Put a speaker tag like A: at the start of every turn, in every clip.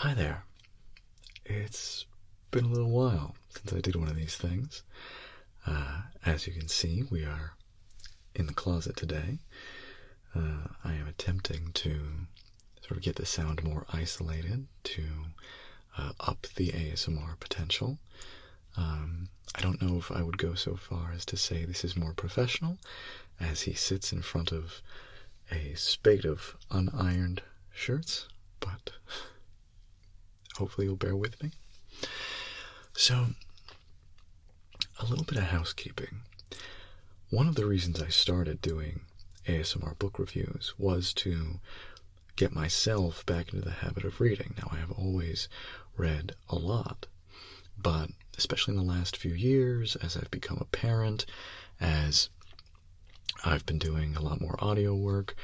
A: Hi there. It's been a little while since I did one of these things. As you can see, we are in the closet today. I am attempting to sort of get the sound more isolated to up the ASMR potential. I don't know if I would go so far as to say this is more professional, as he sits in front of a spate of unironed shirts, but hopefully you'll bear with me. So, a little bit of housekeeping. One of the reasons I started doing ASMR book reviews was to get myself back into the habit of reading. Now, I have always read a lot, but especially in the last few years, as I've become a parent, as I've been doing a lot more audio work,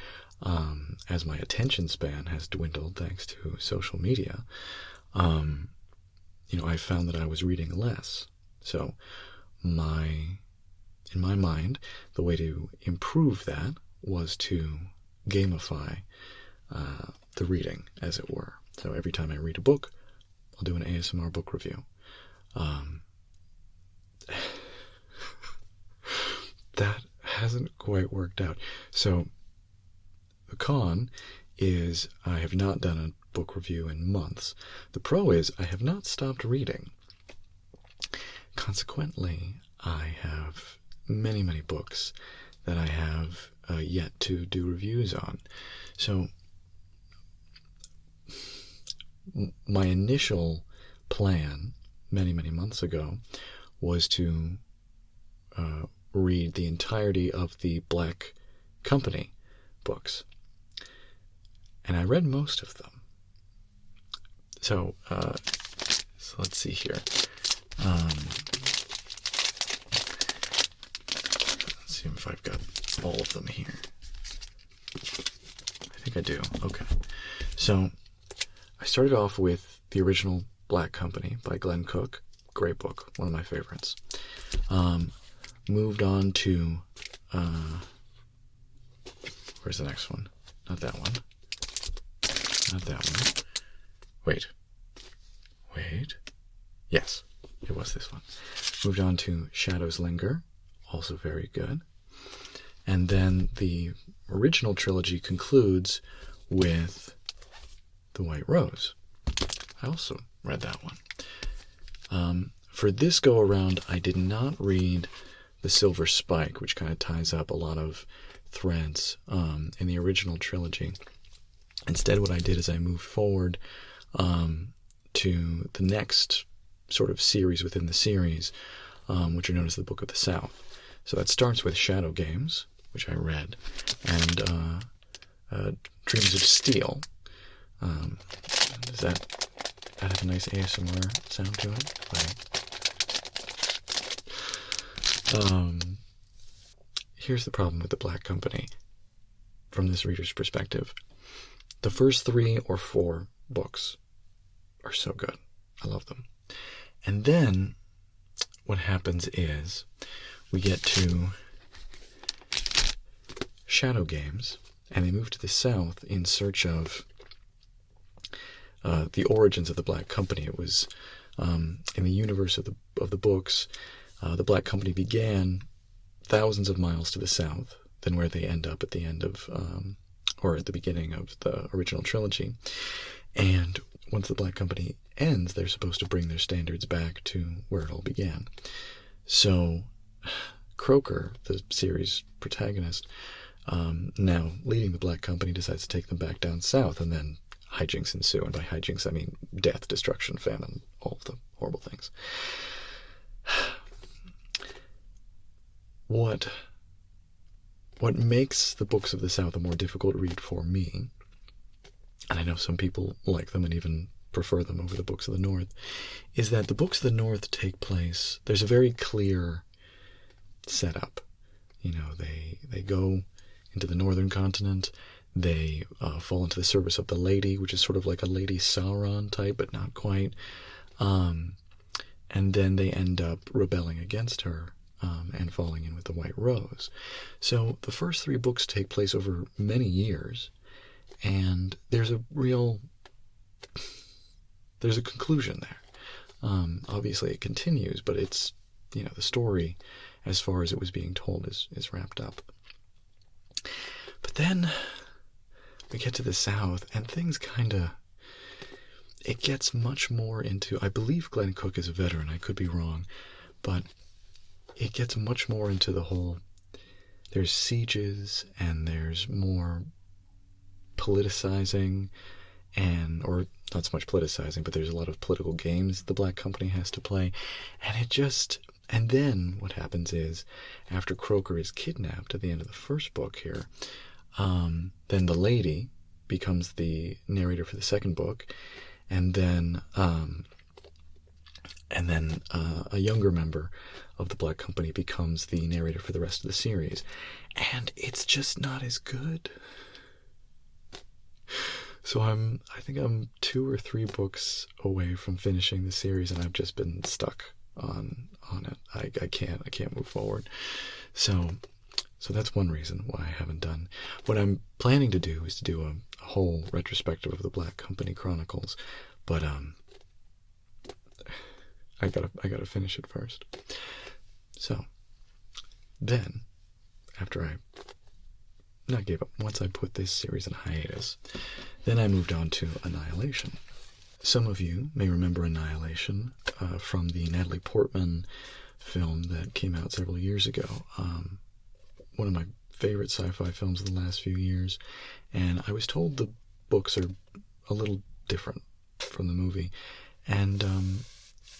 A: as my attention span has dwindled thanks to social media, I found that I was reading less. So in my mind, the way to improve that was to gamify the reading, as it were. So every time I read a book, I'll do an ASMR book review. That hasn't quite worked out. So the con is I have not done a book review in months. The pro is I have not stopped reading. Consequently, I have many, many books that I have yet to do reviews on. So my initial plan many, many months ago was to read the entirety of the Black Company books. And I read most of them. So let's see here. Let's see if I've got all of them here. I think I do. Okay. So I started off with the original Black Company by Glenn Cook. Great book. One of my favorites. Moved on to... where's the next one? Not that one. Not that one. Wait. Yes, it was this one. Moved on to Shadows Linger, also very good. And then the original trilogy concludes with The White Rose. I also read that one. For this go-around, I did not read The Silver Spike, which kind of ties up a lot of threads in the original trilogy. Instead, what I did is I moved forward to the next sort of series within the series, which are known as the Book of the South. So that starts with Shadow Games, which I read, and Dreams of Steel. Does that have a nice ASMR sound to it? Here's the problem with the Black Company from this reader's perspective. The first 3 or 4 books are so good. I love them. And then what happens is we get to Shadow Games, and they move to the South in search of the origins of the Black Company. It was in the universe of the books, the Black Company began thousands of miles to the south than where they end up at the end of, or at the beginning of the original trilogy. And once the Black Company ends, they're supposed to bring their standards back to where it all began. So Croker, the series protagonist, now leading the Black Company, decides to take them back down south, and then hijinks ensue. And by hijinks, I mean death, destruction, famine, all of the horrible things. What makes the Books of the South a more difficult read for me, and I know some people like them and even prefer them over the Books of the North, is that the Books of the North take place, there's a very clear setup. They go into the northern continent, they fall into the service of the Lady, which is sort of like a Lady Sauron type, but not quite, and then they end up rebelling against her, and falling in with the White Rose. So the first 3 books take place over many years, and there's a real there's a conclusion there. Obviously, it continues, but it's, the story, as far as it was being told, is wrapped up. But then we get to the South, and things it gets much more into, I believe Glenn Cook is a veteran, I could be wrong, but it gets much more into the whole, there's sieges, and there's more politicizing, or not so much politicizing, but there's a lot of political games the Black Company has to play, and then what happens is, after Croker is kidnapped at the end of the first book here, then the lady becomes the narrator for the second book, and then a younger member of the Black Company becomes the narrator for the rest of the series, and it's just not as good. So I think I'm 2 or 3 books away from finishing the series, and I've just been stuck on it. I can't move forward. So that's one reason why I haven't done. What I'm planning to do is to do a whole retrospective of the Black Company Chronicles, but I gotta finish it first. So then, after I not gave up, once I put this series in hiatus, then I moved on to Annihilation. Some of you may remember Annihilation from the Natalie Portman film that came out several years ago. One of my favorite sci-fi films of the last few years, and I was told the books are a little different from the movie, and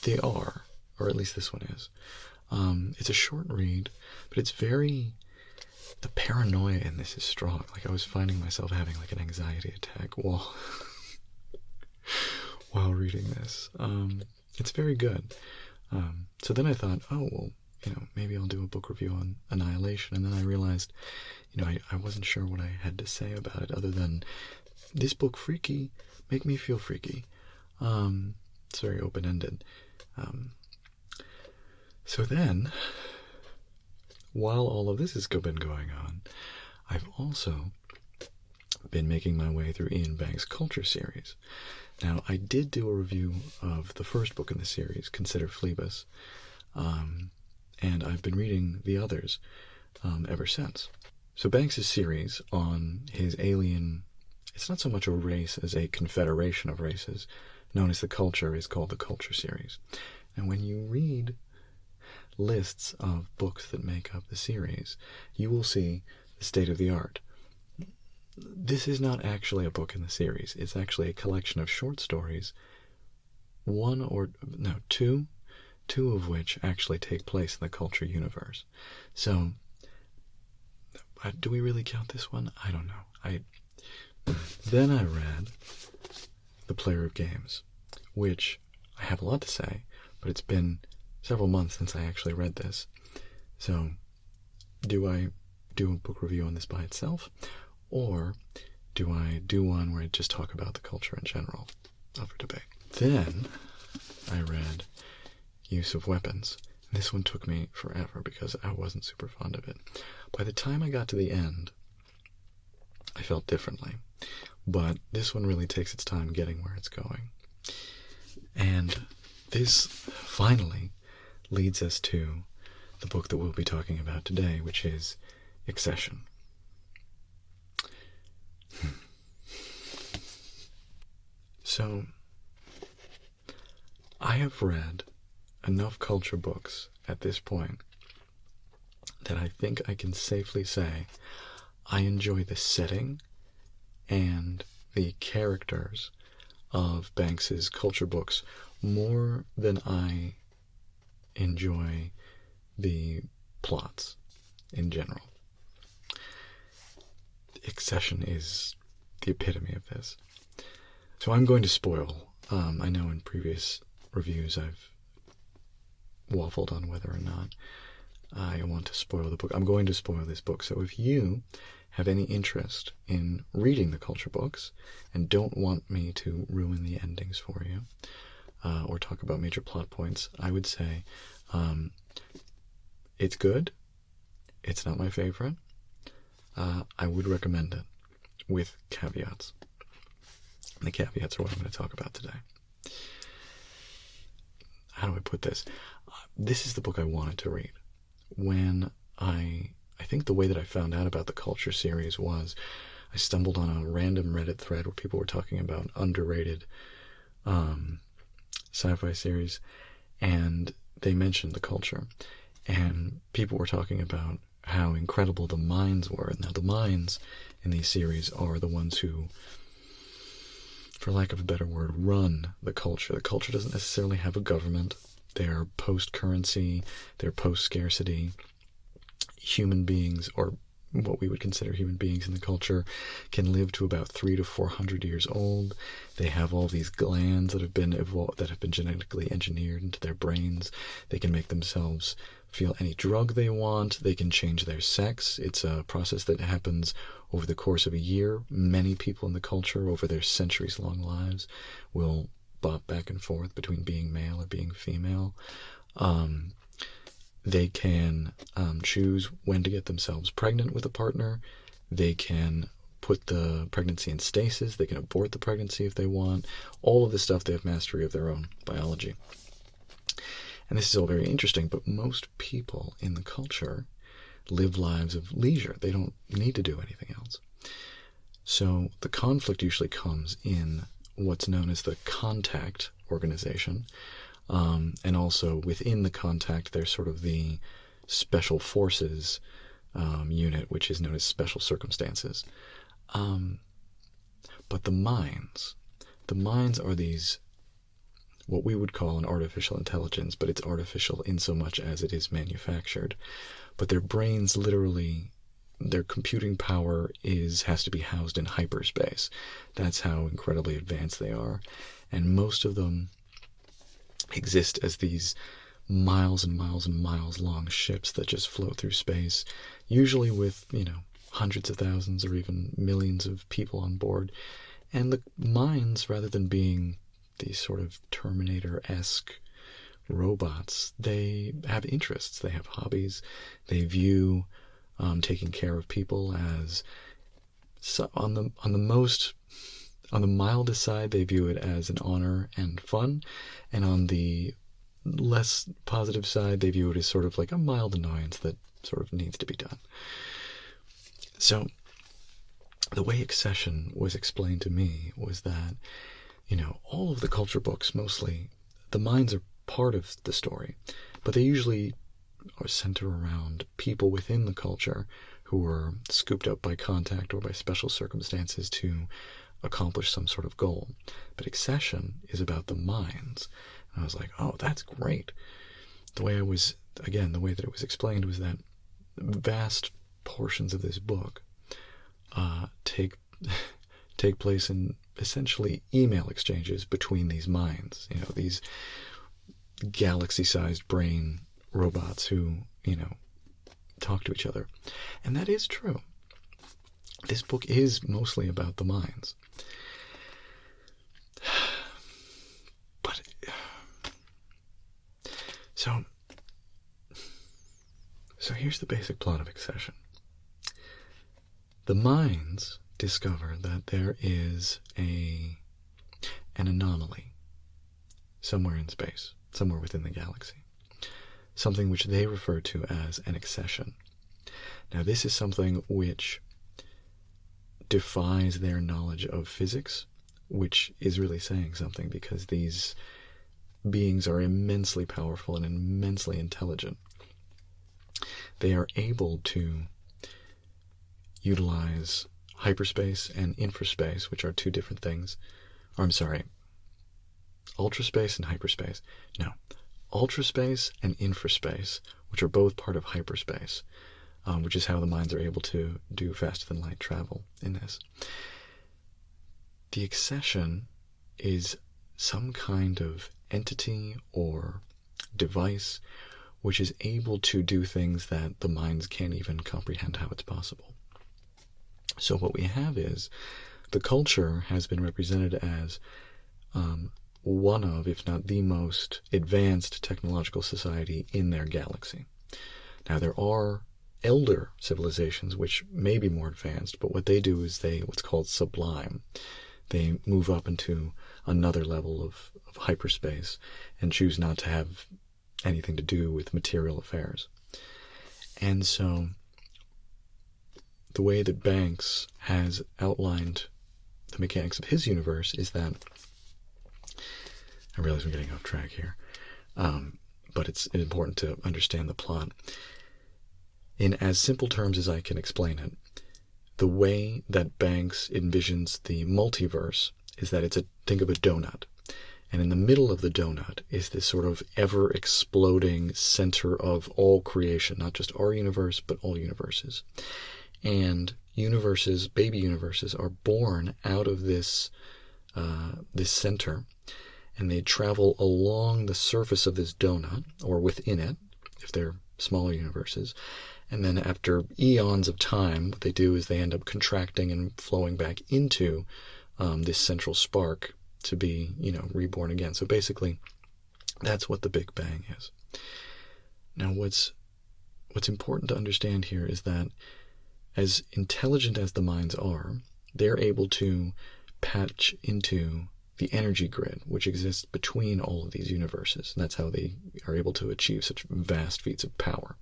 A: they are, or at least this one is. It's a short read, but it's the paranoia in this is strong. Like, I was finding myself having like an anxiety attack while reading this. It's very good. So then I thought, oh, well, maybe I'll do a book review on Annihilation. And then I realized, I wasn't sure what I had to say about it other than, this book freaky, make me feel freaky. It's very open-ended. So then, while all of this has been going on, I've also been making my way through Iain Banks' Culture series. Now, I did do a review of the first book in the series, Consider Phlebas, and I've been reading the others ever since. So Banks' series on his alien, it's not so much a race as a confederation of races, known as the Culture, is called the Culture series. And when you read lists of books that make up the series, you will see the state of the art. This is not actually a book in the series. It's actually a collection of short stories, two of which actually take place in the Culture universe. So, do we really count this one? I don't know. Then I read The Player of Games, which I have a lot to say, but it's been several months since I actually read this. So, do I do a book review on this by itself, or do I do one where I just talk about the Culture in general? Up for debate. Then I read Use of Weapons. This one took me forever because I wasn't super fond of it. By the time I got to the end, I felt differently. But this one really takes its time getting where it's going. And this finally leads us to the book that we'll be talking about today, which is Excession. So, I have read enough Culture books at this point that I think I can safely say I enjoy the setting and the characters of Banks's Culture books more than I enjoy the plots in general. Excession is the epitome of this. So I'm going to spoil. I know in previous reviews I've waffled on whether or not I want to spoil the book. I'm going to spoil this book. So if you have any interest in reading the Culture books and don't want me to ruin the endings for you or talk about major plot points, I would say it's good. It's not my favorite. I would recommend it with caveats. And the caveats are what I'm going to talk about today. put this? This is the book I wanted to read. When I think the way that I found out about the Culture series was I stumbled on a random Reddit thread where people were talking about underrated sci-fi series, and they mentioned the Culture, and people were talking about how incredible the minds were. Now, the minds in these series are the ones who, for lack of a better word, run the Culture. The Culture doesn't necessarily have a government. They're post-currency, they're post-scarcity. Human beings, or what we would consider human beings in the Culture, can live to about 300 to 400 years old. They have all these glands that have been genetically engineered into their brains. They can make themselves feel any drug they want. They can change their sex. It's a process that happens over the course of a year. Many people in the Culture, over their centuries-long lives, will bop back and forth between being male or being female. They can choose when to get themselves pregnant with a partner. They can put the pregnancy in stasis. They can abort the pregnancy if they want. All of this stuff, they have mastery of their own biology. And this is all very interesting, but most people in the Culture live lives of leisure. They don't need to do anything else. So the conflict usually comes in what's known as the contact organization. And also within the contact, there's sort of the special forces unit, which is known as special circumstances. But the minds are these, what we would call an artificial intelligence, but it's artificial in so much as it is manufactured. But their brains literally, their computing power has to be housed in hyperspace. That's how incredibly advanced they are. And most of them exist as these miles and miles and miles long ships that just float through space, usually with, hundreds of thousands or even millions of people on board. And the minds, rather than being these sort of Terminator-esque robots, they have interests, they have hobbies, they view taking care of people as, on the mildest side, they view it as an honor and fun, and on the less positive side, they view it as sort of like a mild annoyance that sort of needs to be done. So the way Excession was explained to me was that, all of the Culture books, mostly, the minds are part of the story, but they usually are centered around people within the Culture who were scooped up by contact or by special circumstances to accomplish some sort of goal. But Excession is about the minds. And I was like, oh, that's great. The way that it was explained was that vast portions of this book take place in essentially email exchanges between these minds, these galaxy-sized brain robots who, talk to each other. And that is true. This book is mostly about the minds. But so here's the basic plot of Excession. The minds discover that there is an anomaly somewhere in space, somewhere within the galaxy. Something which they refer to as an excession. Now, this is something which defies their knowledge of physics, which is really saying something, because these beings are immensely powerful and immensely intelligent. They are able to utilize hyperspace and infraspace, which are two different things. Ultraspace and hyperspace. No. Ultraspace and infraspace, which are both part of hyperspace, which is how the minds are able to do faster-than-light travel in this. The Excession is some kind of entity or device which is able to do things that the minds can't even comprehend how it's possible. So what we have is the Culture has been represented as one of, if not the most advanced technological society in their galaxy. Now, there are elder civilizations which may be more advanced, but what they do is what's called sublime. they move up into another level of hyperspace and choose not to have anything to do with material affairs. And so the way that Banks has outlined the mechanics of his universe is that, I realize we're getting off track here, but it's important to understand the plot. In as simple terms as I can explain it, the way that Banks envisions the multiverse is that think of a donut. And in the middle of the donut is this sort of ever-exploding center of all creation, not just our universe, but all universes. And universes, baby universes, are born out of this center, and they travel along the surface of this donut, or within it, if they're smaller universes. And then after eons of time, what they do is they end up contracting and flowing back into this central spark to be, reborn again. So basically, that's what the Big Bang is. Now, what's important to understand here is that as intelligent as the minds are, they're able to patch into the energy grid, which exists between all of these universes. And that's how they are able to achieve such vast feats of power.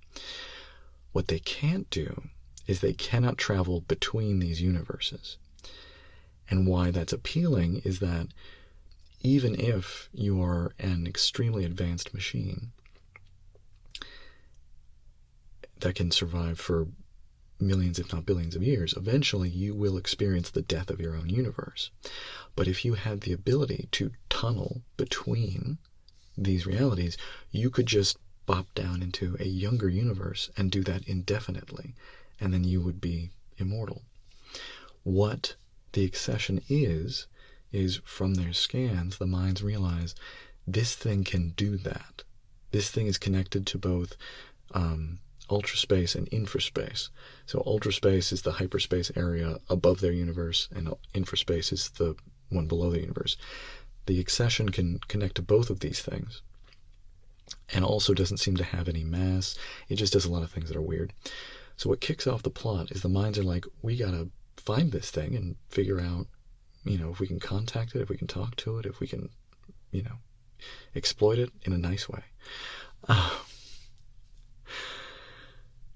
A: What they can't do is they cannot travel between these universes. And why that's appealing is that even if you are an extremely advanced machine that can survive for millions, if not billions of years, eventually you will experience the death of your own universe. But if you had the ability to tunnel between these realities, you could just bop down into a younger universe and do that indefinitely, and then you would be immortal. What the Excession is from their scans, the minds realize this thing can do that. This thing is connected to both ultraspace and infraspace. So ultraspace is the hyperspace area above their universe, and infraspace is the one below the universe. The Excession can connect to both of these things, and also doesn't seem to have any mass. It just does a lot of things that are weird. So what kicks off the plot is the minds are like, we gotta find this thing and figure out, if we can contact it, if we can talk to it, if we can, exploit it in a nice way.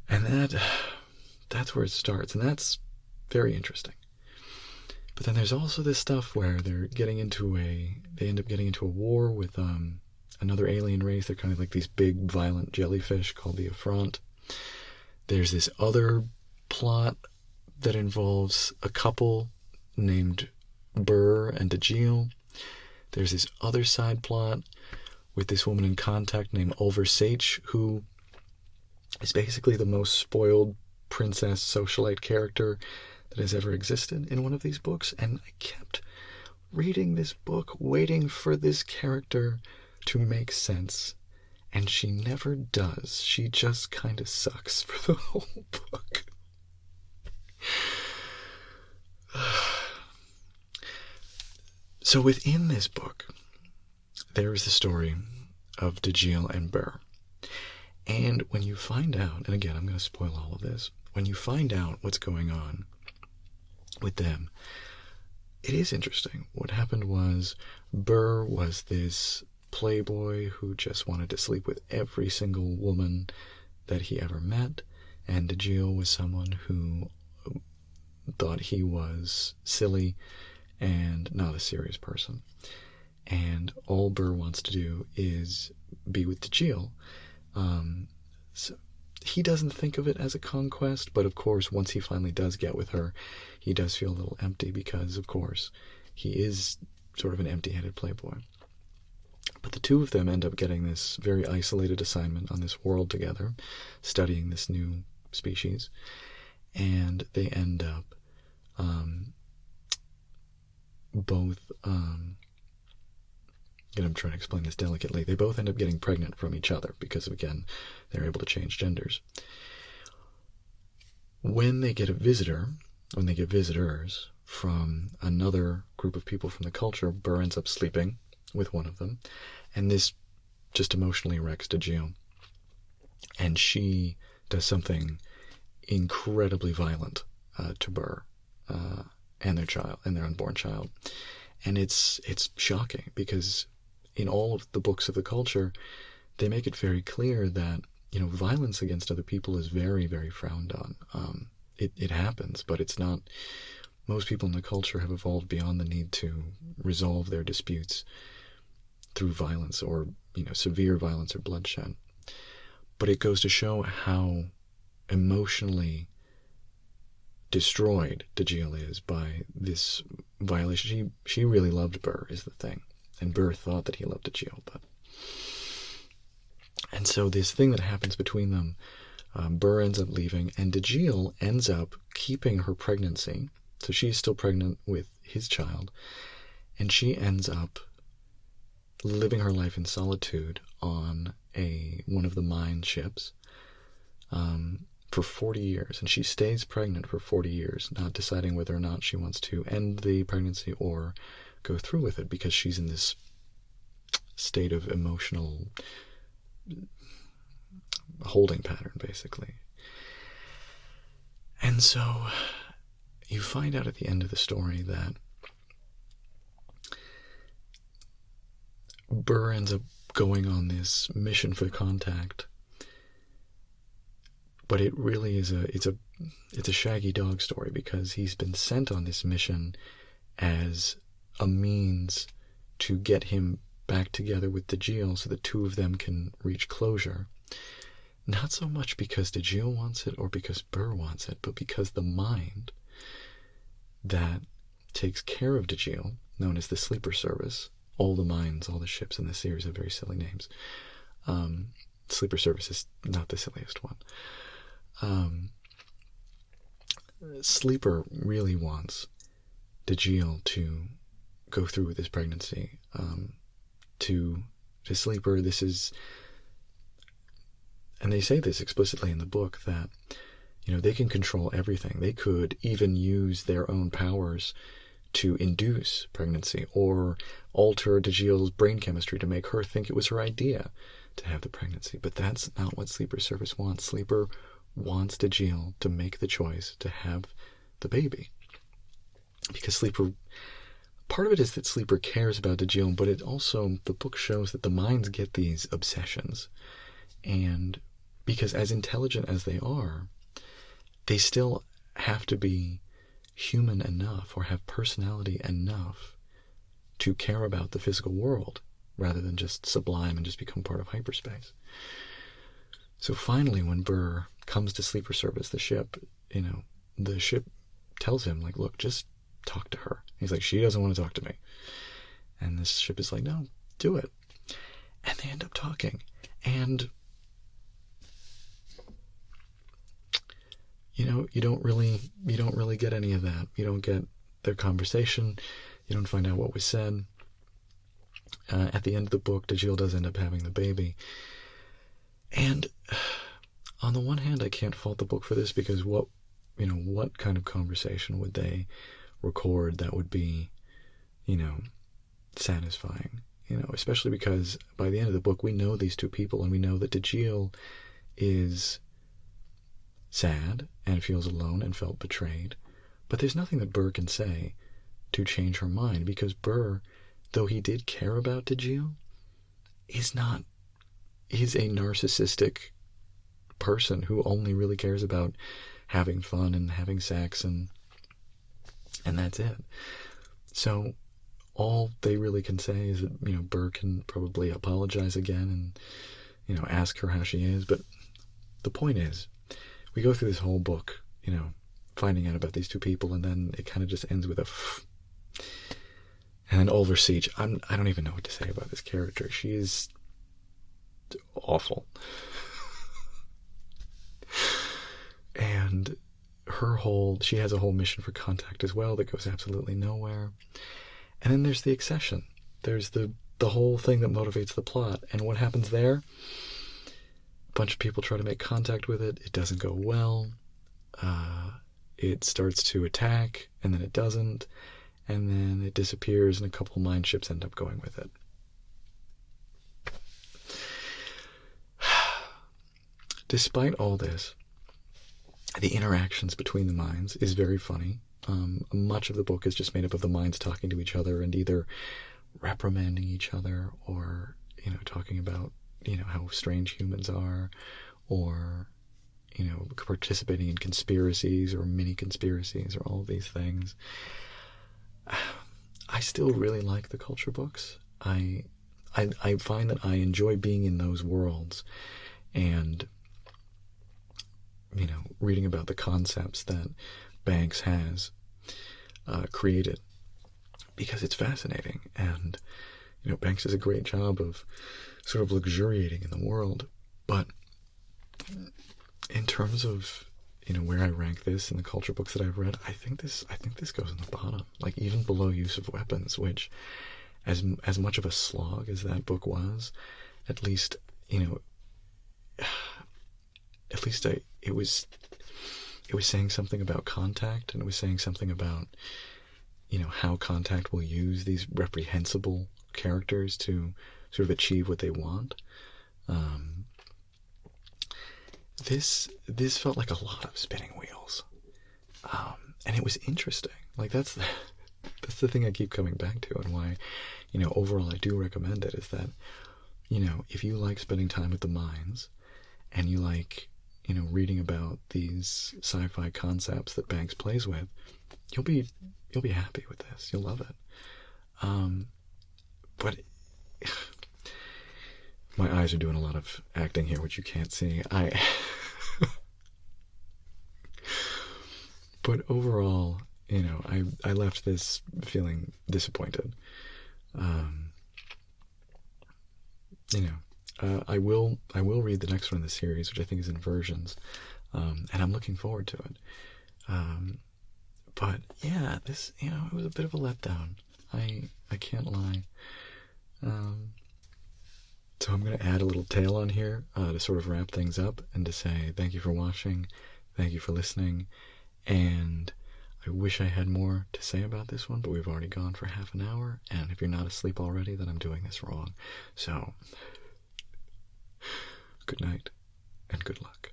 A: And that's where it starts, and that's very interesting. But then there's also this stuff where they end up getting into a war with another alien race. They're kind of like these big, violent jellyfish called the Affront. There's this other plot that involves a couple named Burr and DeGille. There's this other side plot with this woman in contact named Ulver Sage, who is basically the most spoiled princess socialite character that has ever existed in one of these books. And I kept reading this book, waiting for this character to make sense, and she never does. She just kind of sucks for the whole book. So within this book, there is the story of DeGille and Burr. And when you find out, and again, I'm going to spoil all of this, when you find out what's going on with them, it is interesting. What happened was Burr was this playboy who just wanted to sleep with every single woman that he ever met, and DeGille was someone who thought he was silly and not a serious person. And all Burr wants to do is be with DeGille. So he doesn't think of it as a conquest, but of course, once he finally does get with her, he does feel a little empty because, of course, he is sort of an empty-headed playboy. But the two of them end up getting this very isolated assignment on this world together, studying this new species, and they end up I'm trying to explain this delicately. They both end up getting pregnant from each other because, again, they're able to change genders. When they get visitors from another group of people from the culture, Burr ends up sleeping with one of them, and this just emotionally wrecks DeGille. And she does something incredibly violent to Burr. and their child, and their unborn child. And it's shocking because in all of the books of the culture, they make it very clear that, violence against other people is very, very frowned on. It happens, but it's not. Most people in the culture have evolved beyond the need to resolve their disputes through violence or, severe violence or bloodshed. But it goes to show how emotionally destroyed Dajil is by this violation. She really loved Burr, is the thing. And Burr thought that he loved Dajil, and so this thing that happens between them, Burr ends up leaving, and Dajil ends up keeping her pregnancy. So she's still pregnant with his child, and she ends up living her life in solitude on one of the mine ships for 40 years. And she stays pregnant for 40 years, not deciding whether or not she wants to end the pregnancy or go through with it, because she's in this state of emotional holding pattern, basically. And so you find out at the end of the story that Burr ends up going on this mission for contact, but it really is it's a shaggy dog story, because he's been sent on this mission as a means to get him back together with Dajil so the two of them can reach closure. Not so much because Dajil wants it or because Burr wants it, but because the mind that takes care of Dajil, known as the Sleeper Service — all the mines, all the ships in the series have very silly names. Sleeper Service is not the silliest one. Sleeper really wants Dajil to go through with his pregnancy. To Sleeper, this is, and they say this explicitly in the book, that they can control everything. They could even use their own powers to induce pregnancy or alter Dajil's brain chemistry to make her think it was her idea to have the pregnancy. But that's not what Sleeper Service wants. Sleeper wants Dajil to make the choice to have the baby. Because part of it is that Sleeper cares about Dajil, but it also, the book shows that the minds get these obsessions. And because as intelligent as they are, they still have to be human enough or have personality enough to care about the physical world rather than just sublime and just become part of hyperspace. So finally, when Burr comes to Sleeper Service, the ship, the ship tells him, like, look, just talk to her. He's like, she doesn't want to talk to me. And this ship is like, no, do it. And they end up talking. And you don't really get any of that. You don't get their conversation. You don't find out what was said. At the end of the book, Dajil does end up having the baby. And on the one hand, I can't fault the book for this, because what kind of conversation would they record that would be, satisfying? Especially because by the end of the book, we know these two people, and we know that Dajil is sad and feels alone and felt betrayed. But there's nothing that Burr can say to change her mind, because Burr, though he did care about Dajil, is a narcissistic person who only really cares about having fun and having sex, and that's it. So all they really can say is that, Burr can probably apologize again and, ask her how she is. But the point is, we go through this whole book, finding out about these two people, and then it kind of just ends with and then Ulver Siege. I don't even know what to say about this character. She is awful. And she has a whole mission for contact as well that goes absolutely nowhere. And then there's the Excession. There's the whole thing that motivates the plot. And what happens there? A bunch of people try to make contact with it. It doesn't go well. It starts to attack, and then it doesn't. And then it disappears, and a couple mine ships end up going with it. Despite all this, the interactions between the mines is very funny. Much of the book is just made up of the minds talking to each other and either reprimanding each other or, talking about, how strange humans are, or, participating in conspiracies or mini conspiracies or all of these things. I still really like the culture books. I find that I enjoy being in those worlds and, reading about the concepts that Banks has created, because it's fascinating. And, Banks does a great job of sort of luxuriating in the world. But in terms of, where I rank this in the culture books that I've read, I think this goes in the bottom, like even below Use of Weapons, which, as much of a slog as that book was, at least it was saying something about Contact, and it was saying something about, how Contact will use these reprehensible characters to sort of achieve what they want. This felt like a lot of spinning wheels, and it was interesting. Like that's the thing I keep coming back to, and why, overall I do recommend it, is that, if you like spending time with the minds, and you like, reading about these sci-fi concepts that Banks plays with, you'll be happy with this. You'll love it. But my eyes are doing a lot of acting here, which you can't see. But overall, I left this feeling disappointed. I will read the next one in the series, which I think is Inversions, and I'm looking forward to it. But yeah, this, it was a bit of a letdown. I can't lie. So I'm going to add a little tail on here to sort of wrap things up and to say thank you for watching, thank you for listening, and I wish I had more to say about this one, but we've already gone for half an hour, and if you're not asleep already, then I'm doing this wrong. So, good night, and good luck.